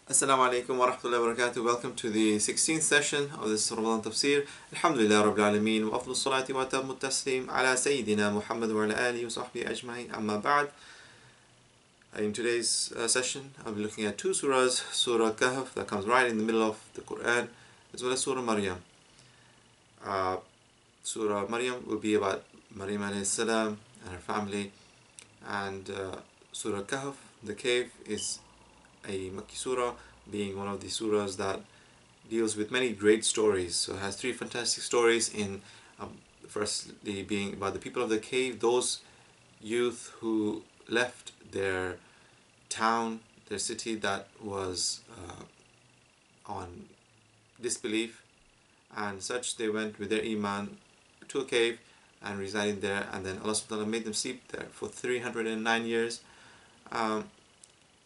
Assalamu alaikum wa rahmatullahi wa barakatuh. Welcome to the 16th session of this Ramadan Tafseer. Alhamdulillah Rabbil Alameen wa afdal salati wa atammu taslim ala Sayyidina Muhammad wa ala alihi wa sahbihi ajma'in. Amma ba'd. In today's session, I'll be looking at two surahs, Surah Kahf that comes right in the middle of the Quran, as well as Surah Maryam. Surah Maryam will be about Maryam alayhi salam and her family, and Surah Kahf, the cave, is a Makki surah, being one of the surahs that deals with many great stories. So it has three fantastic stories in firstly being about the people of the cave, those youth who left their town, their city that was on disbelief, and such they went with their iman to a cave and resided there, and then Allah subhanahu wa ta'ala made them sleep there for 309 years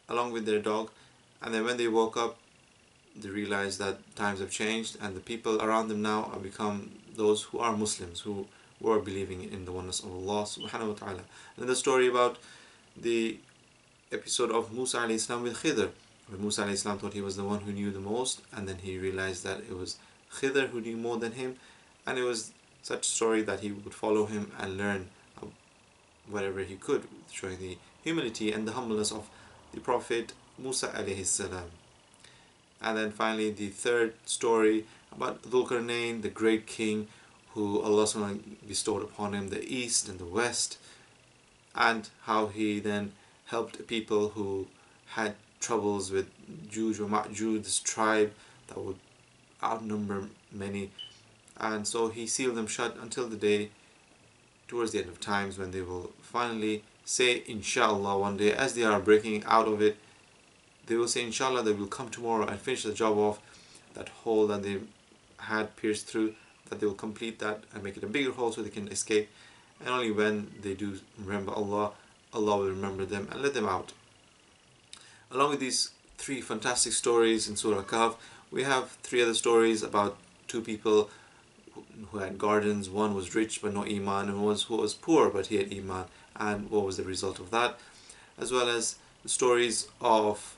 along with their dog. And then when they woke up, they realized that times have changed and the people around them now have become those who are Muslims, who were believing in the oneness of Allah subhanahu wa ta'ala. And the story about the episode of Musa alayhi salam with Khidr, where Musa alayhi salam thought he was the one who knew the most, and then he realized that it was Khidr who knew more than him, and it was such a story that he would follow him and learn whatever he could, showing the humility and the humbleness of the Prophet Musa alayhi salam. And then finally the third story about Dhul Qarnayn, the great king who Allah subhanahu wa ta'ala bestowed upon him the east and the west, and how he then helped people who had troubles with Juj or Ma'juj, this tribe that would outnumber many, and so he sealed them shut until the day towards the end of times when they will finally say inshallah one day, as they are breaking out of it. They will say inshallah they will come tomorrow and finish the job off, that hole that they had pierced through, that they will complete that and make it a bigger hole so they can escape. And only when they do remember Allah, Allah will remember them and let them out. Along with these three fantastic stories in Surah Kahf, we have three other stories about two people who had gardens. One was rich but no iman, and one who was poor but he had iman, and what was the result of that, as well as the stories of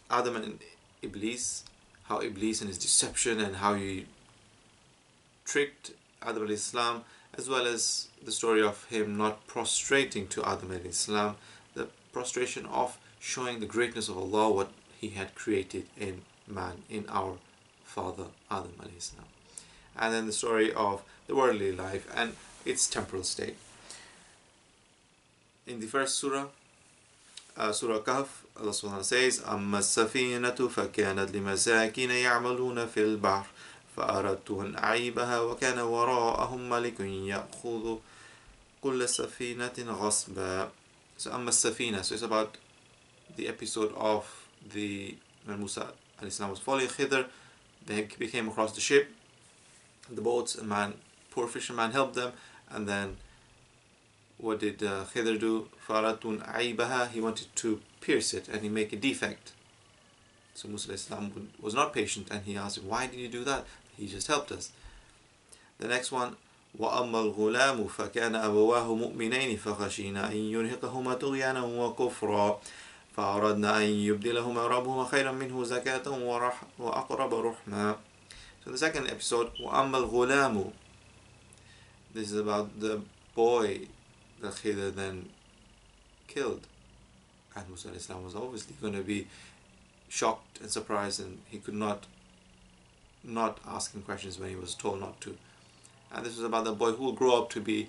Adam and Iblis, how Iblis and his deception and how he tricked Adam alayhi salam, as well as the story of him not prostrating to Adam alayhi salam, the prostration of showing the greatness of Allah, what he had created in man, in our father Adam alayhi salam. And then the story of the worldly life and its temporal state. In the first surah, Surah Kahf, Allah subhanahu wa ta'ala says, أَمَّا السَّفِينَةُ فَكَانَتْ لِمَسَاكِينَ يَعْمَلُونَ فِي الْبَحْرِ فَأَرَدْتُ أَنْ أَعِيبَهَا وَكَانَ وَرَاءَهُمْ مَلِكٌ يَأْخُذُ كُلَّ سَفِينَةٍ غَصْبًا. So أَمَّا السَّفِينَةُ, so it's about the episode of when Musa alayhi salam was following Khidr. They came across the ship, the boats, a poor fisherman helped them, and then what did Khidr do? Faratun aibaha, he wanted to pierce it and he make a defect. So Musa alayhi salam was not patient and he asked, why did you do that? He just helped us. The next one, وَأَمَّا الْغُلَامُ فَكَانَ أَبَوَاهُ مُؤْمِنَيْنِ فَخَشِينَا أَن يُرْهِقَهُمَا طُغْيَانًا وَكُفْرًا فَأَرَدْنَا أَن يُبْدِلَهُمَا رَبُّهُمَا خَيْرًا مِنْهُ زَكَاةً وَأَقْرَبَ رُحْمًا. So the second episode, وَأَمَّا الْغُلَامُ, this is about the boy that Khidr then killed. And Musa alayhi salam was obviously going to be shocked and surprised, and he could not ask him questions when he was told not to. And this was about the boy who will grow up to be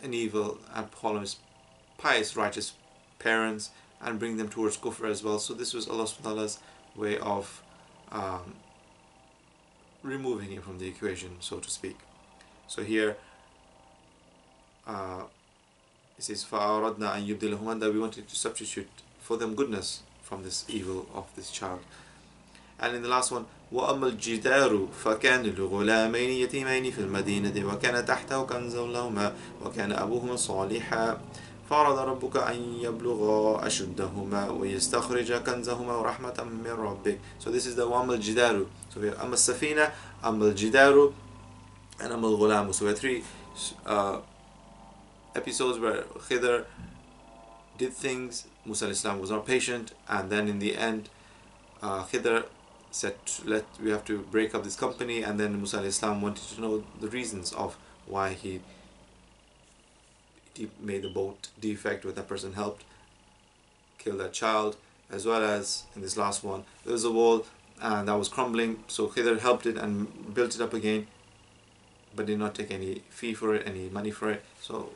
an evil and follow his pious, righteous parents and bring them towards kufr as well. So this was Allah subhanahu wa ta'ala's way of removing him from the equation, so to speak. So here it says فَأَرَدْنَا أَن يُبْدِلَهُمَا, that we wanted to substitute for them goodness from this evil of this child. And in the last one, وَأَمَّا الْجِدَارُ فَكَانَ لِغُلَامَيْنِ يَتِيمَيْنِ فِي الْمَدِينَةِ وَكَانَ تَحْتَهُ كَنْزٌ لَهُمَا وَكَانَ أَبُوهُمَا صَالِحًا فَأَرَادَ رَبُّكَ أَن يَبْلُغَا أَشُدَّهُمَا وَيَسْتَخْرِجَا كَنْزَهُمَا رَحْمَةً مِّن رَبِّكَ. So this is the وَأَمَّا الْجِدَارُ. So we have أَمَّا السَّفِينَةُ, أَمَّا الْجِدَارُ, and أَمَّا الْغُلَامُ. So we have three episodes where Khidr did things Musa alayhi salam was not patient, and then in the end Khidr said, we have to break up this company. And then Musa alayhi salam wanted to know the reasons of why he made the boat defect, where that person helped kill that child, as well as in this last one there was a wall and that was crumbling, so Khidr helped it and built it up again, but did not take any fee for it, any money for it. So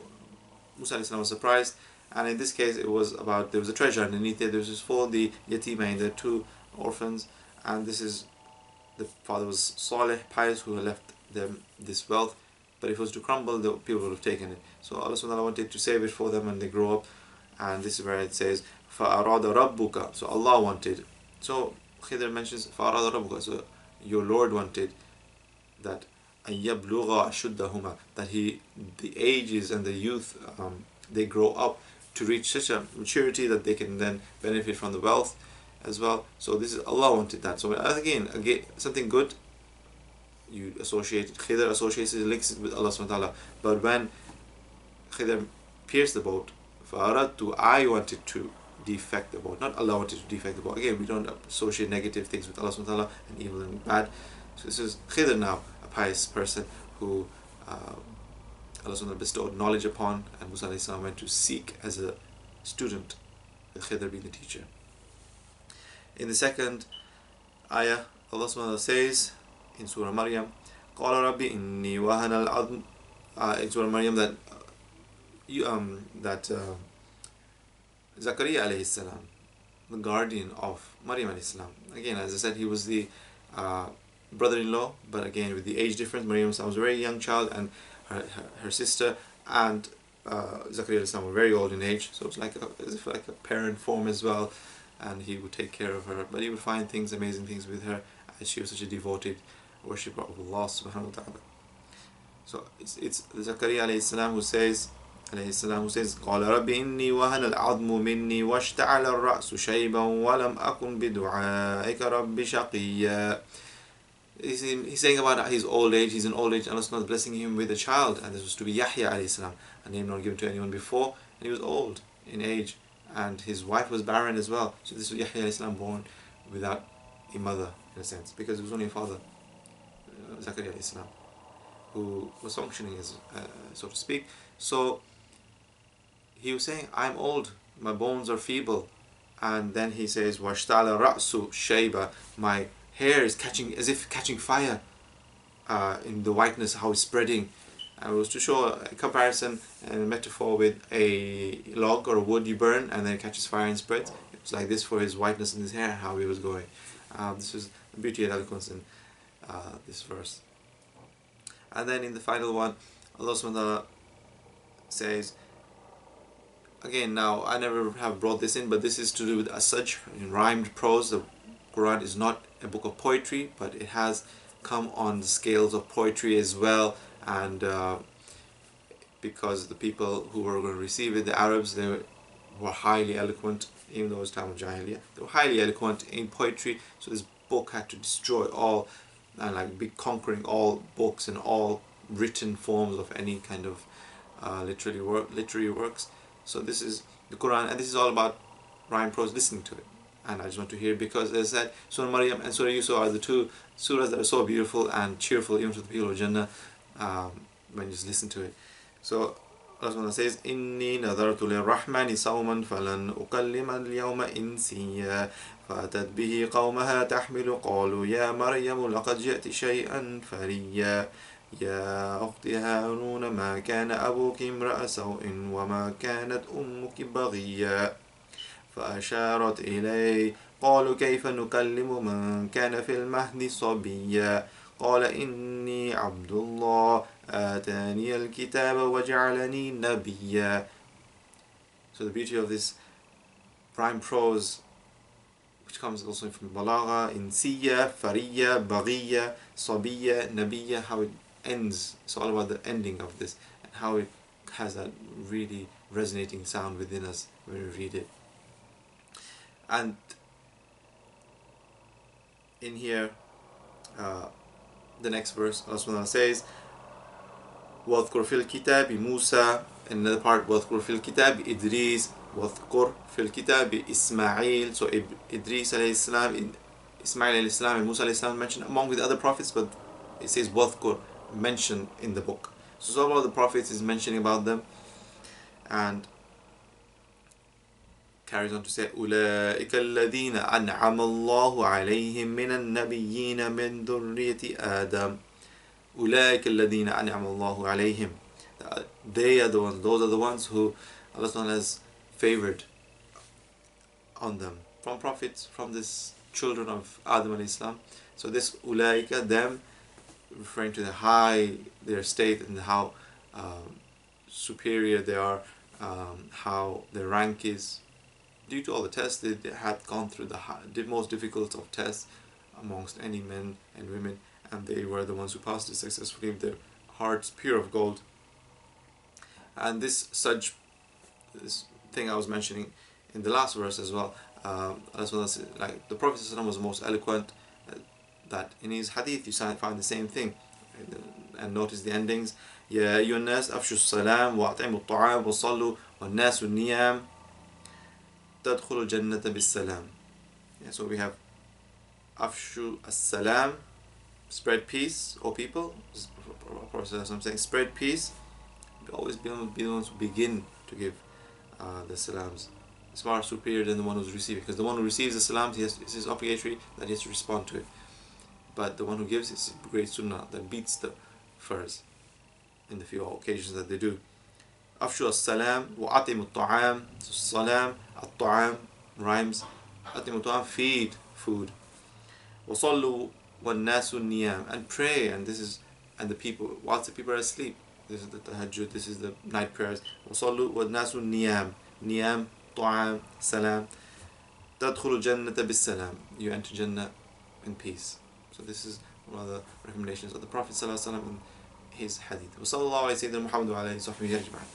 Musa alayhi salam was surprised, and in this case it was about, there was a treasure underneath it. There was for the yatima, the two orphans, and this is, the father was salih, pious, who had left them this wealth, but if it was to crumble, the people would have taken it. So Allah subhanahu wa ta'ala wanted to save it for them when they grow up, and this is where it says فَأَرَادَ رَبُّكَ, so Allah wanted. So Khidr mentions فَأَرَادَ رَبُّكَ, so your Lord wanted that أَن يَبْلُغَ أَشُدَّهُمَا, that the ages and the youth, they grow up to reach such a maturity that they can then benefit from the wealth as well. So this is, Allah wanted that. So again something good, you associate, Khidr associates it, links it with Allah subhanahu wa ta'ala. But when Khidr pierced the boat, فَأَرَدْتُ, I wanted to defect the boat, not Allah wanted to defect the boat. Again, we don't associate negative things with Allah subhanahu wa ta'ala, and evil and bad. So this is Khidr now, a pious person who Allah subhanahu wa ta'ala bestowed knowledge upon, and Musa alayhi salam went to seek as a student, with Khidr being the teacher. In the second ayah, Allah subhanahu wa ta'ala says in Surah Maryam, قَالَ رَبِّ إِنِّي وَهَنَ الْعَظْمُ, in Surah Maryam, that Zakaria alayhi salam, the guardian of Maryam alayhi salam, again, as I said, he was the brother-in-law, but again with the age difference, Maryam was a very young child, and her sister and Zakaria alayhi salam were very old in age, so it's like as if like a parent form as well, and he would take care of her, but he would find things, amazing things with her, as she was such a devoted worshipper of Allah subhanahu wa ta'ala. So it's Zakaria alayhi salam who says, قال رب إني وهن العظم مني واشتعل الرأس شيبا ولم أكن بدعائك رب شقيا. He's saying about his old age. He's in old age, Allah is blessing him with a child, and this was to be Yahya alayhi salam, a name not given to anyone before, and he was old in age, and his wife was barren as well. So this was Yahya alayhi salam, born without a mother, in a sense, because it was only a father, Zakaria alayhi salam, who was functioning as so to speak. So he was saying, I'm old, my bones are feeble, and then he says, وَاشْتَعْلَ رَأْسُ شَيْبًا, my hair is catching, as if catching fire, in the whiteness, how it's spreading. And it was to show a comparison and a metaphor with a log or a wood you burn and then it catches fire and spreads. It was like this for his whiteness in his hair, how he was going. This was the beauty and eloquence in this verse. And then in the final one, Allah subhanahu wa ta'ala says, again, now I never have brought this in, but this is to do with asaj, in rhymed prose. The Quran is not a book of poetry, but it has come on the scales of poetry as well, and because the people who were going to receive it, the Arabs, they were highly eloquent, even though it was time of Jahiliyyah, they were highly eloquent in poetry, so this book had to destroy all, and like be conquering all books and all written forms of any kind of literary works. So this is the Quran, and this is all about rhyme prose, listening to it. And I just want to hear, because as I said, Surah Maryam and Surah Yusuf are the two surahs that are so beautiful and cheerful, even to the people of Jannah, when you just listen to it. So Allah says, إِنِّي نَذَرْتُ لِلرَّحْمَنِ صَوْمًا فَلَنْ أُكَلِّمَ الْيَوْمَ إِنْسِيًّا فَأَتَتْ بِهِ قَوْمَهَا تَحْمِلُ قَالُوا يَا مَرْيَمُ لَقَدْ جِئْتِ شَيْئًا فَرِيًّا يا أخت هارون ما كان أبوك امرأ سوء وما كانت أمك بغيا فأشارت إليه قالوا كيف نكلم من كان في المهد صبيا قال إني عبد الله آتاني الكتاب وجعلني نبيا. So the beauty of this rhyme prose, which comes also from Balagha, in Siya, Fariya, Baghiya, Sabiya, Nabiya, how it ends. It's all about the ending of this and how it has that really resonating sound within us when we read it. And in here, the next verse, Allah says, وَاذْكُرْ فِي الْكِتَابِ مُوسَى, in another part, وَاذْكُرْ فِي الْكِتَابِ إِدْرِيسَ واذكر في الكتاب إسماعيل. So Idris alayhi salam, Ismail alayhi salam, and Musa alayhi salam mentioned among the other prophets, but it says واذكر, mentioned in the book. So some of the prophets is mentioning about them, and carries on to say أولئك الذين أنعم الله عليهم من النبيين من ذرية آدم. أولئك الذين أنعم الله عليهم. They are the ones, those are the ones who Allah has favored on them, from prophets, from this children of Adam alayhi salam. So this ulaika, them, referring to their state and how superior they are, how their rank is. Due to all the tests, they had gone through the most difficult of tests amongst any men and women, and they were the ones who passed it successfully with their hearts pure of gold. And this thing I was mentioning in the last verse as well, like the Prophet ﷺ was the most eloquent, that in his hadith you find the same thing, and notice the endings. يا أيها الناس أفشوا السلام وأطعموا الطعام وصلوا والناس النيام تدخلوا الجنة بالسلام. So we have أفشوا السلام, spread peace, O people. Prophet saying, spread peace. Always be the ones who begin to give the salams. It's far superior than the one who's receiving, because the one who receives the salams, it's his obligatory that he has to respond to it. But the one who gives is great sunnah that beats the first in the few occasions that they do. Afshu as-salam wa atimu at-ta'am. So salam, at-ta'am rhymes. Atimu at-ta'am, feed, food. Wa sallu wa nasu niyam, and pray, and the people, whilst the people are asleep. This is the tahajjud, this is the night prayers. Wa sallu wa nasu niyam. Niyam, ta'am, salam. Tadkhulu jannata bis salam. You enter Jannah in peace. So this is one of the recommendations of the Prophet ﷺ in his hadith. وصلى الله على سيدنا محمد وعلى آله وصحبه أجمعين.